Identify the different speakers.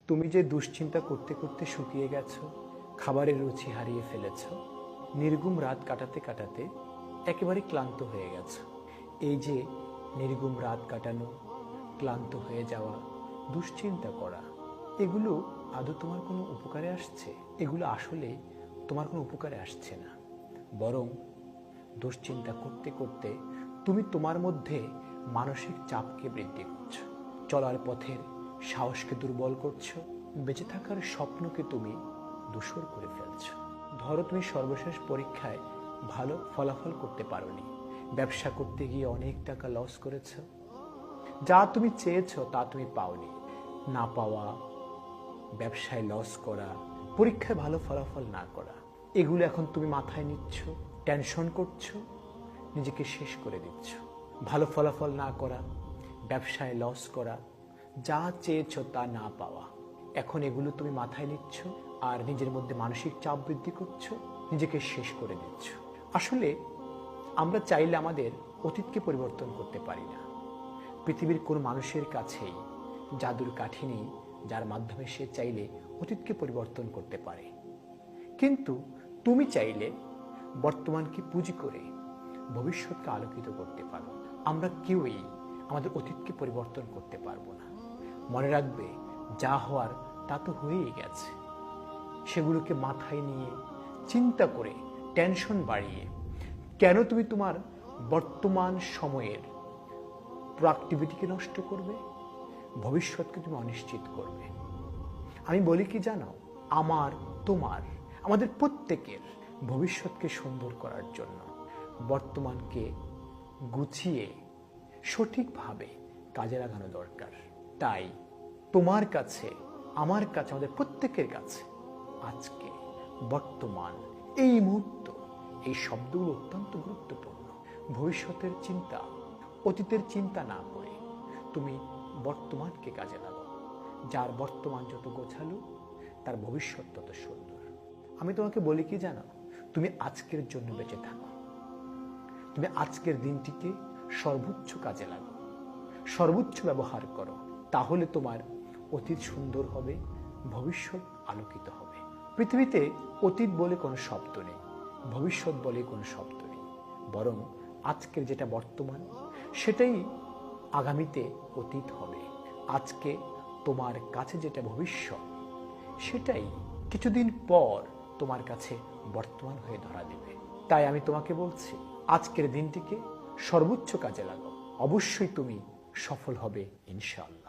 Speaker 1: তুমি যে দুশ্চিন্তা করতে করতে শুকিয়ে গেছো, খাবারের রুচি হারিয়ে ফেলেছ, নির্গুম রাত কাটাতে কাটাতে একেবারে ক্লান্ত হয়ে গেছো। এই যে নির্গুম রাত কাটানো, ক্লান্ত হয়ে যাওয়া, দুশ্চিন্তা করা, এগুলো আদৌ তোমার কোনো উপকারে আসছে? এগুলো আসলে তোমার কোনো উপকারে আসছে না, বরং দুশ্চিন্তা করতে করতে তুমি তোমার মধ্যে মানসিক চাপকে বৃদ্ধি করছো, চলার পথের সাহসকে দুর্বল করছো, বেঁচে থাকার স্বপ্নকে তুমি ধূসর করে ফেলছো। ধরো তুমি সর্বশেষ পরীক্ষায় ভালো ফলাফল করতে পারোনি, ব্যবসা করতে গিয়ে অনেক টাকা লস করেছো, যা তুমি চেয়েছো তা তুমি পাওনি। না পাওয়া, ব্যবসায় লস করা, পরীক্ষায় ভালো ফলাফল না করা, এগুলো এখন তুমি মাথায় নিচ্ছ, টেনশন করছো, নিজেকে শেষ করে দিচ্ছ। ভালো ফলাফল না করা, ব্যবসায় লস করা, যা চেয়েছ তা না পাওয়া, এখন এগুলো তুমি মাথায় নিচ্ছ আর নিজের মধ্যে মানসিক চাপ বৃদ্ধি করছো, নিজেকে শেষ করে দিচ্ছ। আসলে আমরা চাইলে আমাদের অতীতকে পরিবর্তন করতে পারি না। পৃথিবীর কোন মানুষের কাছেই জাদুর কাঠি নেই যার মাধ্যমে সে চাইলে অতীতকে পরিবর্তন করতে পারে। কিন্তু তুমি চাইলে বর্তমানকে পুঁজি করে ভবিষ্যৎকে আলোকিত করতে পারো। আমরা কেউই আমাদের অতীতকে পরিবর্তন করতে পারবো না। মনে রাখবে, যা হওয়ার তা তো হয়েই গেছে। সেগুলোকে মাথায় নিয়ে চিন্তা করে টেনশন বাড়িয়ে কেন তুমি তোমার বর্তমান সময়ের প্রোডাক্টিভিটিকে নষ্ট করবে, ভবিষ্যৎকে তুমি অনিশ্চিত করবে? আমি বলি কি জানো, আমার, তোমার, আমাদের প্রত্যেকের ভবিষ্যৎকে সুন্দর করার জন্য বর্তমানকে গুছিয়ে সঠিকভাবে কাজে লাগানো দরকার। তাই তোমার কাছে, আমার কাছে, আমাদের প্রত্যেকের কাছে আজকে, বর্তমান, এই মুহূর্ত, এই শব্দগুলো অত্যন্ত গুরুত্বপূর্ণ। ভবিষ্যতের চিন্তা, অতীতের চিন্তা না করে তুমি বর্তমানকে কাজে লাগাও। যার বর্তমান যত গোছালো, তার ভবিষ্যৎ তত সুন্দর। আমি তোমাকে বলি কি জানো, তুমি আজকের জন্য বেঁচে থাকো। তুমি আজকের দিনটিকে সর্বোচ্চ কাজে লাগাও, সর্বোচ্চ ব্যবহার করো। তাহলে তোমার অতীত সুন্দর হবে, ভবিষ্যৎ আলোকিত হবে। পৃথিবীতে অতীত বলে কোনো শব্দ নেই, ভবিষ্যৎ বলে কোনো শব্দ নেই, বরং আজকের যেটা বর্তমান, সেটাই আগামীতে অতীত হবে। আজকে তোমার কাছে যেটা ভবিষ্যৎ, সেটাই কিছুদিন পর তোমার কাছে বর্তমান হয়ে ধরা দেবে। তাই আমি তোমাকে বলছি, আজকের দিনটিকে সর্বোচ্চ কাজে লাগাও। অবশ্যই তুমি সফল হবে, ইনশাআল্লাহ।